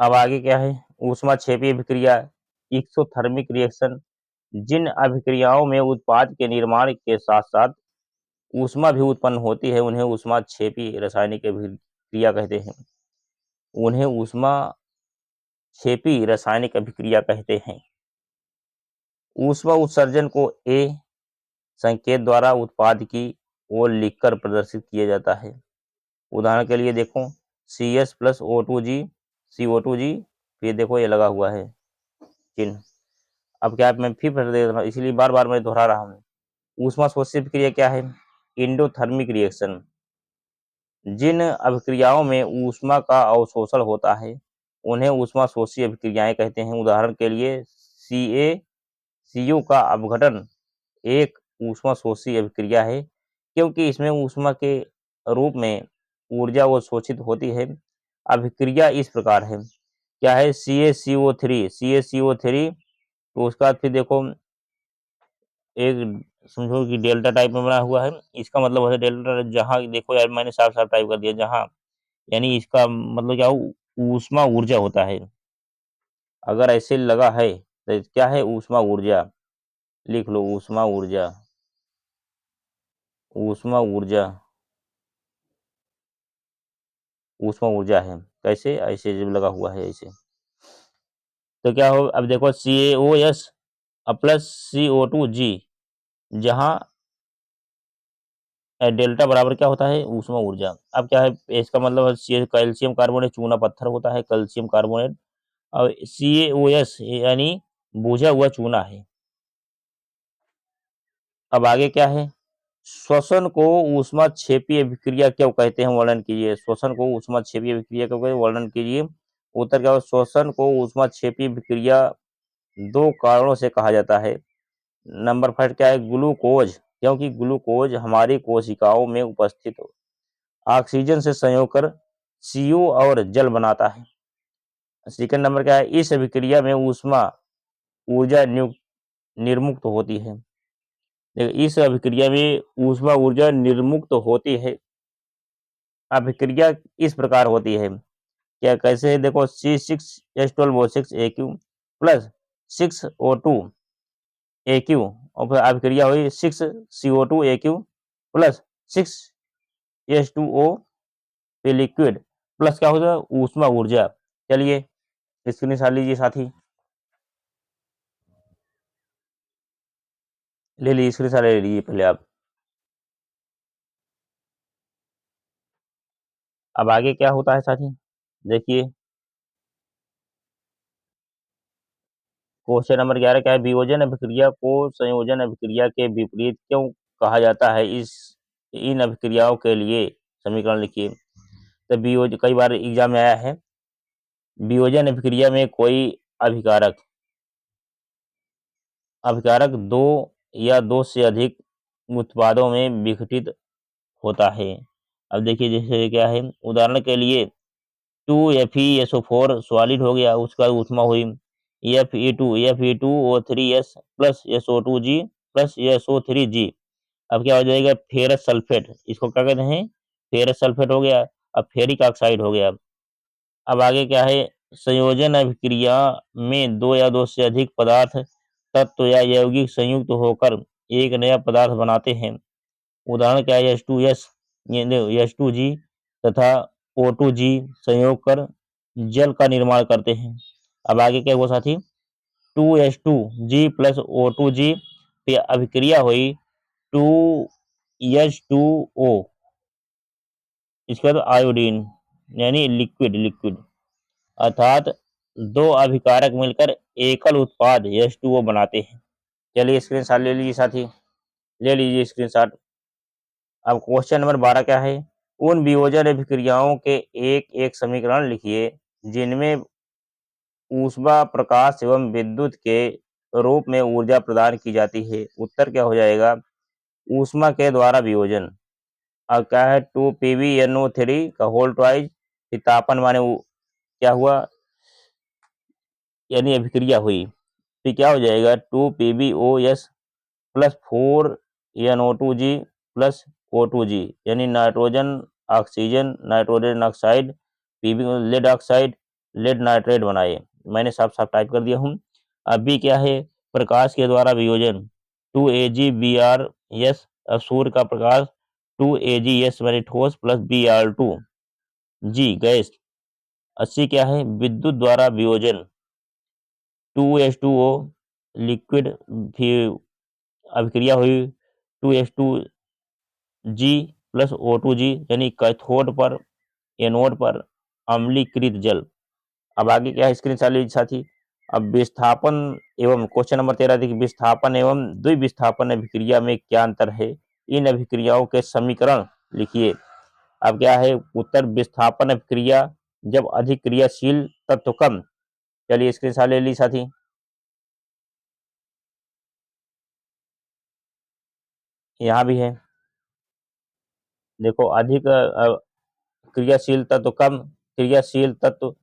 अब आगे क्या है, ऊष्मा क्षेपी अभिक्रिया एक्सोथर्मिक रिएक्शन, जिन अभिक्रियाओं में उत्पाद के निर्माण के साथ साथ ऊष्मा भी उत्पन्न होती है उन्हें ऊष्मा क्षेपी रासायनिक अभिक्रिया कहते हैं। उन्हें ऊष्मा क्षेपी रासायनिक अभिक्रिया कहते हैं। ऊष्मा उत्सर्जन को ए संकेत द्वारा उत्पाद की ओर लिखकर प्रदर्शित किया जाता है। उदाहरण के लिए देखो, CS प्लस O2G CO2G, फिर देखो ये लगा हुआ है चिन्ह। अब क्या मैं फिर पढ़ दे रहा हूँ, इसलिए बार बार मैं दोहरा रहा हूँ। ऊष्मा शोषी अभिक्रिया क्या है, इंडोथर्मिक रिएक्शन, जिन अभिक्रियाओं में ऊष्मा का अवशोषण होता है उन्हें ऊष्मा शोषी अभिक्रियाएं कहते हैं। उदाहरण के लिए CaCO का अपघटन एक ऊष्मा शोषी अभिक्रिया है, क्योंकि इसमें ऊष्मा के रूप में ऊर्जा अवशोषित होती है। अभिक्रिया इस प्रकार है, क्या है, CaCO3, तो उसका फिर देखो एक समझो कि डेल्टा टाइप में बना हुआ है। इसका मतलब है डेल्टा, जहाँ देखो यार मैंने साफ साफ टाइप कर दिया, जहाँ यानी इसका मतलब क्या ऊष्मा ऊर्जा होता है। अगर ऐसे लगा है तो क्या है, ऊष्मा ऊर्जा। लिख लो, ऊष्मा ऊर्जा, ऊष्मा ऊर्जा, ऊष्मा ऊर्जा है। कैसे, ऐसे जब लगा हुआ है ऐसे, तो क्या हो, अब देखो CaOS प्लस CO2G, जहां डेल्टा बराबर क्या होता है, ऊष्मा ऊर्जा। अब क्या है, इसका मतलब है कैल्शियम कार्बोनेट चूना पत्थर होता है, कैल्शियम कार्बोनेट, और CaOS यानी बुझा हुआ चूना है। अब आगे क्या है, श्वसन को ऊष्मा क्षेपीय विक्रिया क्यों कहते हैं, वर्णन कीजिए। श्वसन को ऊष्मा क्षेपीय विक्रिया क्यों कहते हैं, वर्णन कीजिए। उत्तर क्या हो, श्वसन को ऊष्मा क्षेपीय विक्रिया दो कारणों से कहा जाता है। नंबर फर्स्ट क्या है, ग्लूकोज, क्योंकि ग्लूकोज हमारी कोशिकाओं में उपस्थित ऑक्सीजन से संयोग कर CO और जल बनाता है। सेकंड नंबर क्या है, इस विक्रिया में ऊष्मा ऊर्जा निर्मुक्त होती है। देखो, इस अभिक्रिया में ऊष्मा ऊर्जा निर्मुक्त होती है। अभिक्रिया इस प्रकार होती है, क्या कैसे है, देखो C6H12O6 प्लस 6O2 और फिर अभिक्रिया हुई 6CO2 प्लस 6H2O पे लिक्विड, प्लस क्या होता है, ऊष्मा ऊर्जा। चलिए स्क्रीनशॉट लीजिए साथी, ले लीजिए स्क्रीनशॉट, ले लीजिए पहले आप। अब आगे क्या होता है साथी, देखिए क्वेश्चन नंबर 11 क्या है, वियोजन अभिक्रिया को संयोजन अभिक्रिया के विपरीत क्यों कहा जाता है, इस इन अभिक्रियाओं के लिए समीकरण लिखिए। तो वियोजन कई बार एग्जाम में आया है, वियोजन अभिक्रिया में कोई अभिकारक अभिकारक दो या दो से अधिक उत्पादों में विघटित होता है। अब देखिए जैसे क्या है, उदाहरण के लिए 2FeSO4 सॉलिड हो गया, उसका ऊष्मा हुई Fe2O3S plus SO2G plus SO3G। अब क्या हो जाएगा, फेरस सल्फेट, इसको क्या कहते हैं, फेरस सल्फेट हो गया। अब फेरिक ऑक्साइड हो गया। अब आगे क्या है, संयोजन अभिक्रिया में दो या दो से अधिक पदार्थ तत्व या यौगिक संयुक्त होकर एक नया पदार्थ बनाते हैं। उदाहरण क्या है, H2S, H2G तथा O2G संयोग कर जल का निर्माण करते हैं। अब आगे क्या हुआ साथी, 2H2G प्लस O2G पे अभिक्रिया हुई 2H2O, इसके बाद आयोडीन यानी लिक्विड लिक्विड, अर्थात दो अभिकारक मिलकर एकल उत्पाद H2O बनाते हैं। चलिए स्क्रीनशॉट ले लीजिए साथी, ले लीजिए स्क्रीनशॉट। अब क्वेश्चन नंबर 12 क्या है, उन वियोजन अभिक्रियाओं के एक एक समीकरण लिखिए जिनमें ऊष्मा प्रकाश एवं विद्युत के रूप में ऊर्जा प्रदान की जाती है। उत्तर क्या हो जाएगा, ऊष्मा के द्वारा वियोजन। अब क्या है, 2PbNO3 का होल ट्वाइज, तापन माने क्या हुआ, यानी अभिक्रिया हुई, फिर क्या हो जाएगा, 2PbOS plus 4NO2G plus O2G, यानी nitrogen oxygen nitrogen oxide, PB lead oxide lead nitrate बनाए। मैंने साफ साफ टाइप कर दिया हूँ। अभी क्या है, प्रकाश के द्वारा वियोजन 2AgBrS, सूर्य का प्रकाश 2AgS मैंने ठोस प्लस Br2G गैस। 80 क्या है, विद्युत द्वारा वियोजन 2H2O लिक्विड, अभिक्रिया हुई 2H2G प्लस O2G, यानी कैथोड पर एनोड पर अम्लीकृत जल। अब आगे क्या है, स्क्रीन लीजिए साथी। अब विस्थापन एवं क्वेश्चन नंबर 13 देखिए, विस्थापन एवं द्विविस्थापन अभिक्रिया में क्या अंतर है, इन अभिक्रियाओं के समीकरण लिखिए। अब क्या है, उत्तर विस्थापन अभिक्रिया जब अधिक क्रियाशील तत्व कम। चलिए स्क्रीन ले ली साथी, यहाँ भी है, देखो अधिक क्रियाशील तत्व कम क्रियाशील तत्व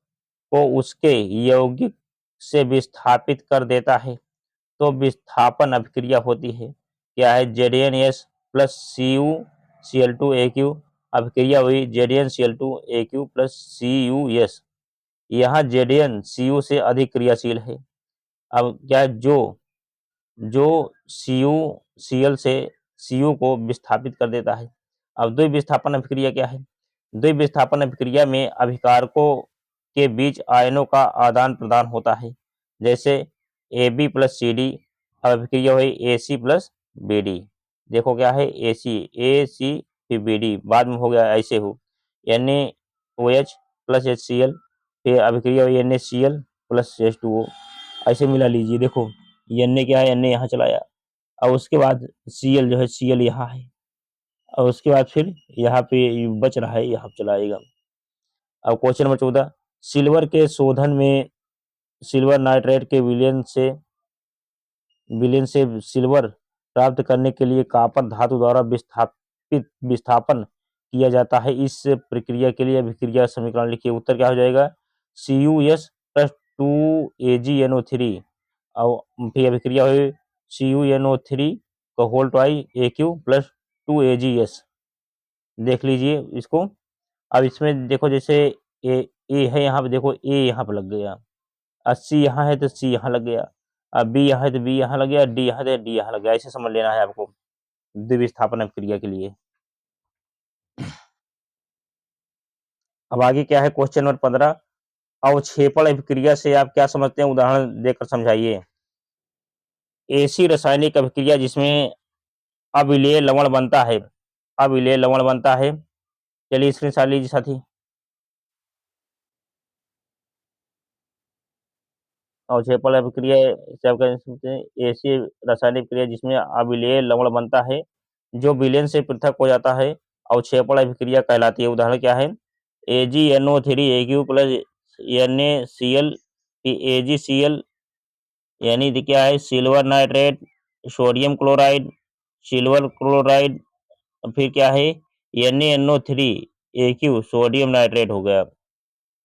को उसके यौगिक से विस्थापित कर देता है, तो विस्थापन अभिक्रिया होती है। क्या है, ZnS प्लस CuCl2 Aq, अभिक्रिया हुई ZnCl2 Aq प्लस CuS, यहाँ ZnCu से अधिक क्रियाशील है। अब क्या है, जो CuCl से Cu को विस्थापित कर देता है। अब द्विविस्थापन अभिक्रिया क्या है? द्विविस्थापन अभिक्रिया में अभिकारकों के बीच आयनों का आदान प्रदान होता है। जैसे AB प्लस CD अभिक्रिया हुई AC प्लस BD। देखो क्या है, AC फिर BD बाद में हो गया, ऐसे हो NaOH प्लस HCl, फिर अभिक्रिया हुई NaCl प्लस H2O, ऐसे मिला लीजिए। देखो Na क्या है, Na यहाँ चलाया, और उसके बाद Cl जो है Cl यहाँ है, और उसके बाद फिर यहाँ पे बच रहा है, यहाँ चलाएगा। अब क्वेश्चन नंबर 14, सिल्वर के शोधन में सिल्वर नाइट्रेट के विलयन से सिल्वर प्राप्त करने के लिए कॉपर धातु द्वारा विस्थापन किया जाता है। इस प्रक्रिया के लिए अभिक्रिया समीकरण लिखिए। उत्तर क्या हो जाएगा, CuS प्लस 2AgNO3 और फिर अभिक्रिया हुई CuNO3 का होल ट्वाई AQ प्लस 2AgS। देख लीजिए इसको। अब इसमें देखो, जैसे ए है यहाँ पे, देखो ए यहाँ पे लग गया, और सी यहाँ है तो सी यहाँ लग गया, अब बी यहाँ है तो बी यहाँ लग गया, डी यहाँ है तो डी यहाँ लग गया। ऐसे समझ लेना है आपको द्विविस्थापन अभिक्रिया के लिए। अब आगे क्या है, क्वेश्चन नंबर 15, अवक्षेपण अभिक्रिया से आप क्या समझते हैं, उदाहरण देकर समझाइए। ऐसी रासायनिक अभिक्रिया जिसमें अविलेय लवण बनता है, अविलेय लवण बनता है। चलिए स्क्रीनशॉट लीजिए साथी। अवक्षेपण अभिक्रिया से आप कह सकते हैं ऐसी रासायनिक क्रिया जिसमें अविलेय लवण बनता है जो विलयन से पृथक हो जाता है, अवक्षेपण अभिक्रिया कहलाती है। उदाहरण क्या है, AgNO3 AQ plus NaCl, AgCl यानी क्या है, silver nitrate, sodium chloride, silver chloride, फिर क्या है NaNO3 AQ सोडियम नाइट्रेट हो गया।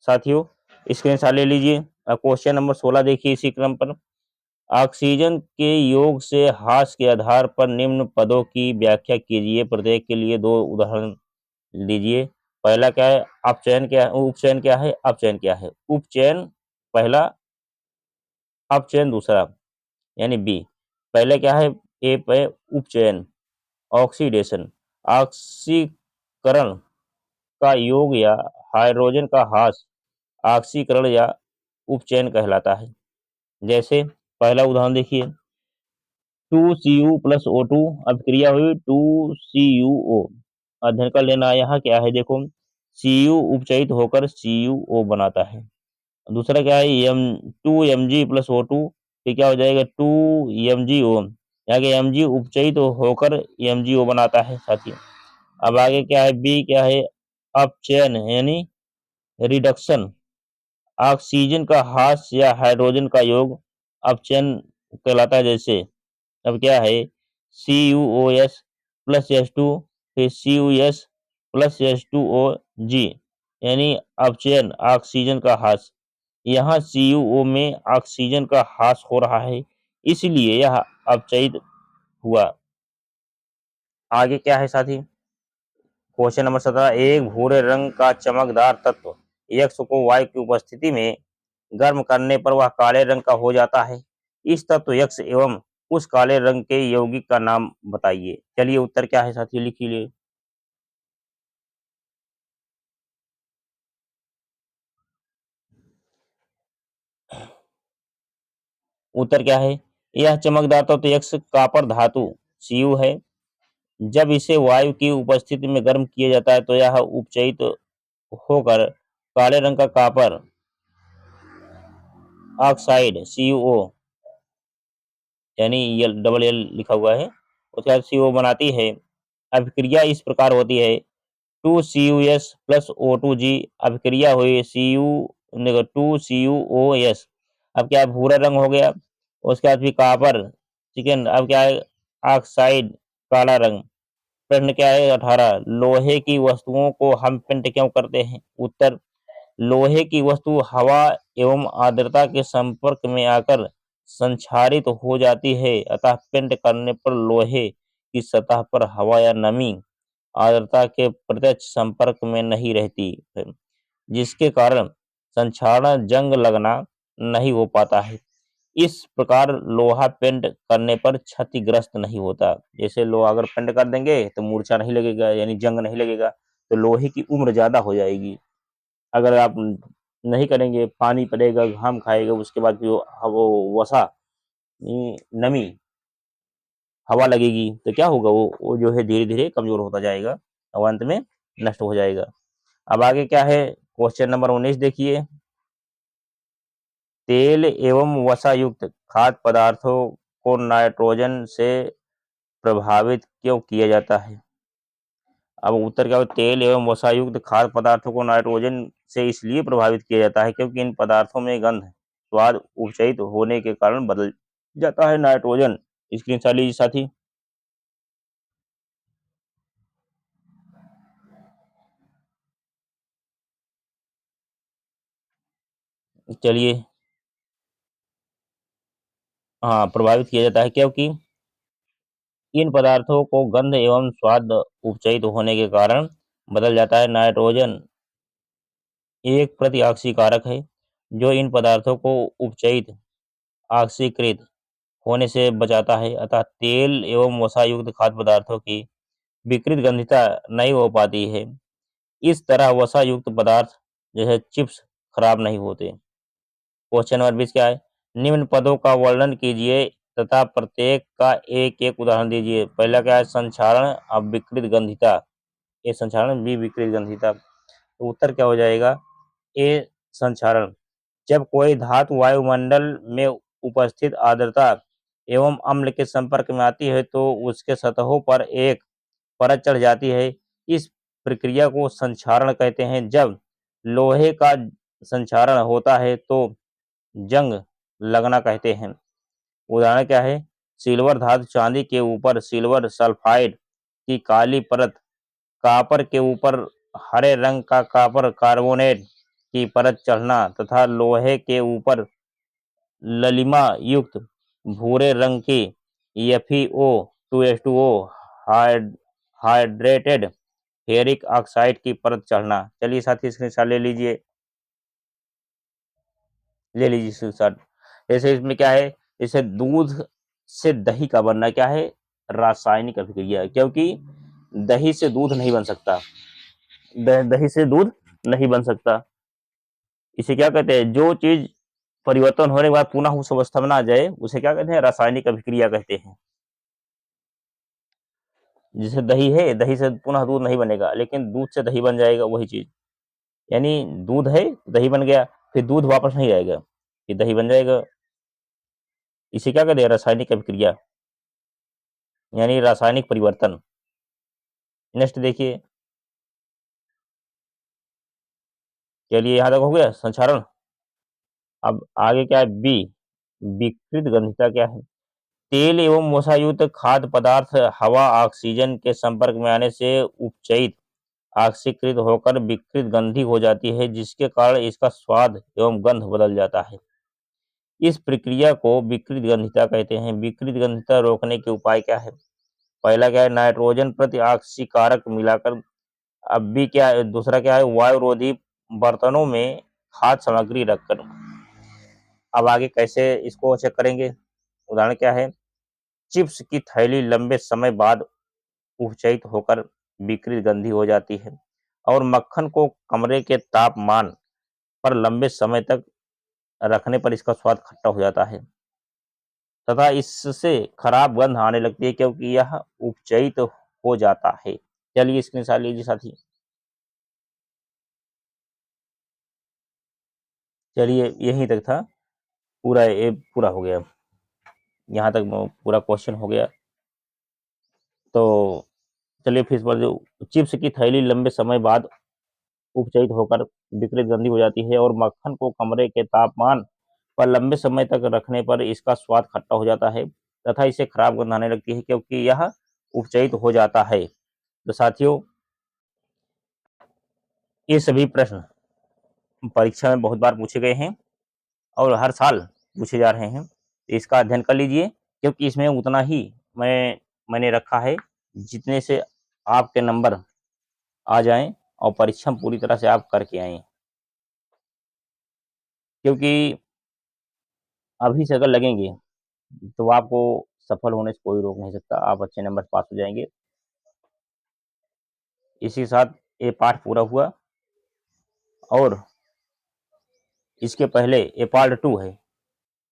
साथियों स्क्रीनशॉट ले लीजिए। क्वेश्चन नंबर 16 देखिए इसी क्रम पर, ऑक्सीजन के योग से ह्रास के आधार पर निम्न पदों की व्याख्या कीजिए। प्रत्येक के लिए 2 उदाहरण दीजिए। पहला क्या है, अपचयन क्या है, उपचयन क्या है, अपचयन क्या है। उपचयन पहला, अपचयन दूसरा, यानी बी। पहले क्या है, ए पे उपचयन, ऑक्सीडेशन, ऑक्सीकरण का योग या हाइड्रोजन का ह्रास ऑक्सीकरण या उपचयन कहलाता है। जैसे पहला उदाहरण देखिए, 2Cu प्लस O2 अभिक्रिया हुई 2CuO। अध्ययन कर लेना यहाँ क्या है, देखो Cu उपचयित होकर CuO बनाता है। दूसरा क्या है, 2Mg प्लस O2, फिर क्या हो जाएगा 2MgO, यहाँ के Mg उपचयित होकर MgO बनाता है साथियों। अब आगे क्या है, बी क्या है, अपचयन यानी रिडक्शन, ऑक्सीजन का ह्रास या हाइड्रोजन का योग अपचयन कहलाता है। जैसे अब क्या है, CuOS प्लस H2, फिर CuS प्लस H2OG, यानी अपचयन ऑक्सीजन का ह्रास। यहाँ CuO में ऑक्सीजन का ह्रास हो रहा है, इसलिए यह अपचयित हुआ। आगे क्या है साथी, क्वेश्चन नंबर 17, एक भूरे रंग का चमकदार तत्व यक्ष को वायु की उपस्थिति में गर्म करने पर वह काले रंग का हो जाता है। इस तत्व यक्ष एवं उस काले रंग के यौगिक का नाम बताइए। चलिए उत्तर क्या है साथियों, लिख लीजिए। उत्तर क्या है, यह चमकदार तत्व यक्ष कॉपर धातु Cu है। जब इसे वायु की उपस्थिति में गर्म किया जाता है तो यह उपचयित होकर काले रंग का कॉपर ऑक्साइड CuO, यानी डबल एल लिखा हुआ है, उसके बाद CO बनाती है। अभिक्रिया इस प्रकार होती है, 2CuS प्लस O2G अभिक्रिया हुई Cu 2CuOS। अब क्या है, भूरा रंग हो गया, उसके बाद फिर कॉपर, ठीक है। अब क्या है, ऑक्साइड काला रंग। प्रश्न क्या है 18, लोहे की वस्तुओं को हम पेंट क्यों करते हैं। उत्तर, लोहे की वस्तु हवा एवं आर्द्रता के संपर्क में आकर संक्षारित हो जाती है, अतः पेंट करने पर लोहे की सतह पर हवा या नमी आर्द्रता के प्रत्यक्ष संपर्क में नहीं रहती है, जिसके कारण संक्षारण जंग लगना नहीं हो पाता है। इस प्रकार लोहा पेंट करने पर क्षतिग्रस्त नहीं होता। जैसे लोहा अगर पेंट कर देंगे तो मूर्छा नहीं लगेगा, यानी जंग नहीं लगेगा, तो लोहे की उम्र ज्यादा हो जाएगी। अगर आप नहीं करेंगे, पानी पड़ेगा, घाम खाएगा, उसके बाद जो वो वसा नमी हवा लगेगी तो क्या होगा, वो जो है धीरे धीरे कमजोर होता जाएगा और अंत में नष्ट हो जाएगा। अब आगे क्या है, क्वेश्चन नंबर 19 देखिए। तेल एवं वसा युक्त खाद्य पदार्थों को नाइट्रोजन से प्रभावित क्यों किया जाता है? अब उत्तर क्या हो, तेल एवं वसा युक्त खाद्य पदार्थों को नाइट्रोजन से इसलिए प्रभावित किया जाता है क्योंकि इन पदार्थों में गंध, स्वाद उपचयित होने के कारण बदल जाता है नाइट्रोजन। स्क्रीनशॉट लीजिए साथी। चलिए, हाँ, प्रभावित किया जाता है क्योंकि इन पदार्थों को गंध एवं स्वाद उपचयित होने के कारण बदल जाता है। नाइट्रोजन एक प्रतिऑक्सीकारक है जो इन पदार्थों को उपचयित ऑक्सीकृत होने से बचाता है, अतः तेल एवं वसा युक्त खाद्य पदार्थों की विकृत गंधिता नहीं हो पाती है। इस तरह वसा युक्त पदार्थ जैसे चिप्स खराब नहीं होते। क्वेश्चन नंबर 20 क्या है, निम्न पदों का वर्णन कीजिए तथा प्रत्येक का एक एक उदाहरण दीजिए। पहला क्या है, संक्षारण, अब विकृत गंधिता, ए संक्षारण, बी विकृत गंधिता। तो उत्तर क्या हो जाएगा, ए संक्षारण। जब कोई धातु वायुमंडल में उपस्थित आर्द्रता एवं अम्ल के संपर्क में आती है तो उसके सतहों पर एक परत चढ़ जाती है। इस प्रक्रिया को संक्षारण कहते हैं। जब लोहे का संक्षारण होता है तो जंग लगना कहते हैं। उदाहरण क्या है, सिल्वर धातु चांदी के ऊपर सिल्वर सल्फाइड की काली परत, कॉपर के ऊपर हरे रंग का कॉपर कार्बोनेट की परत चढ़ना तथा लोहे के ऊपर ललिमा युक्त भूरे रंग की FeO 2H2O hydrated ferric oxide की परत चढ़ना। चलिए साथी स्क्रीनशॉट ले लीजिए स्क्रीनशॉट। जैसे इसमें क्या है, जैसे दूध से दही का बनना क्या है, रासायनिक अभिक्रिया है, क्योंकि दही से दूध नहीं बन सकता, दही से दूध नहीं बन सकता। इसे क्या कहते हैं, जो चीज परिवर्तन होने के बाद पुनः उस अवस्था में ना आ जाए उसे क्या कहते हैं, रासायनिक अभिक्रिया कहते हैं। जैसे दही है, दही से पुनः दूध नहीं बनेगा, लेकिन दूध से दही बन जाएगा, वही चीज। यानी दूध है, दही बन गया, फिर दूध वापस नहीं आएगा, फिर दही बन जाएगा। इसे क्या कहते हैं, रासायनिक अभिक्रिया, यानी रासायनिक परिवर्तन। नेक्स्ट देखिए, चलिए यहाँ तक हो गया संक्षारण। अब आगे क्या है, बी विकृत गंधिता क्या है। तेल एवं वसायुक्त खाद्य पदार्थ हवा ऑक्सीजन के संपर्क में आने से उपचयित ऑक्सीकृत होकर विकृत गंधी हो जाती है, जिसके कारण इसका स्वाद एवं गंध बदल जाता है। इस प्रक्रिया को विकृत गंधिता कहते हैं। विकृत गंधिता रोकने के उपाय क्या है, पहला क्या है, नाइट्रोजन प्रति ऑक्सीकारक मिलाकर। अब भी क्या है, दूसरा क्या है, वायुरोधी बर्तनों में खाद्य सामग्री रखकर। अब आगे कैसे इसको चेक करेंगे, उदाहरण क्या है, चिप्स की थैली लंबे समय बाद उपचयित होकर विकृत गंधी हो जाती है और मक्खन को कमरे के तापमान पर लंबे समय तक रखने पर इसका स्वाद खट्टा हो जाता है तथा इससे खराब गंध आने लगती है क्योंकि यह उपचयित हो जाता है। चलिए स्क्रीनशॉट लीजिए साथी। चलिए यहीं तक था, पूरा ये पूरा हो गया, यहाँ तक पूरा क्वेश्चन हो गया। तो चलिए फिर इस बार, जो चिप्स की थैली लंबे समय बाद उपचयित होकर विकृत गंधी हो जाती है और मक्खन को कमरे के तापमान पर लंबे समय तक रखने पर इसका स्वाद खट्टा हो जाता है तथा इसे खराब गंध आने लगती है क्योंकि यह उपचयित हो जाता है। तो साथियों, ये सभी प्रश्न परीक्षा में बहुत बार पूछे गए हैं और हर साल पूछे जा रहे हैं, तो इसका अध्ययन कर लीजिए क्योंकि इसमें उतना ही मैंने रखा है जितने से आपके नंबर आ जाएं और परीक्षा पूरी तरह से आप करके आएँ। क्योंकि अभी से अगर लगेंगे तो आपको सफल होने से कोई रोक नहीं सकता, आप अच्छे नंबर पास हो जाएंगे। इसी के साथ ये पार्ट पूरा हुआ, और इसके पहले ये पार्ट 2 है।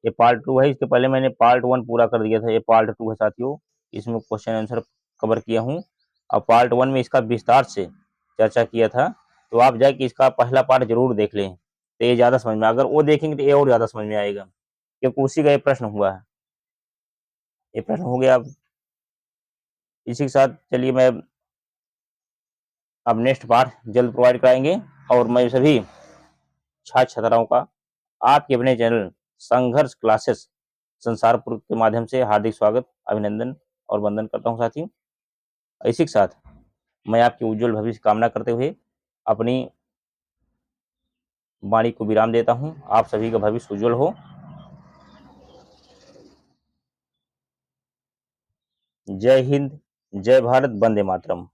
ये पार्ट 2 है, इसके पहले मैंने पार्ट 1 पूरा कर दिया था, ये पार्ट 2 है साथियों। इसमें क्वेश्चन आंसर कवर किया हूँ। अब पार्ट 1 में इसका विस्तार से चर्चा किया था, तो आप जाके इसका पहला पार्ट जरूर देख लें, तो ये ज़्यादा समझ में, अगर वो देखेंगे तो ये और ज़्यादा समझ में आएगा, क्योंकि उसी का ये प्रश्न हुआ है। ये प्रश्न हो गया। अब इसी के साथ चलिए, मैं अब नेक्स्ट पार्ट जल्द प्रोवाइड कराएंगे, और मैं सभी छात्र छात्राओं का आपके अपने चैनल संघर्ष क्लासेस संसारपुर के माध्यम से हार्दिक स्वागत, अभिनंदन और वंदन करता हूं साथियों। इसी के साथ मैं आपके उज्जवल भविष्य कामना करते हुए अपनी वाणी को विराम देता हूं। आप सभी का भविष्य उज्जवल हो। जय हिंद, जय भारत, वंदे मातरम।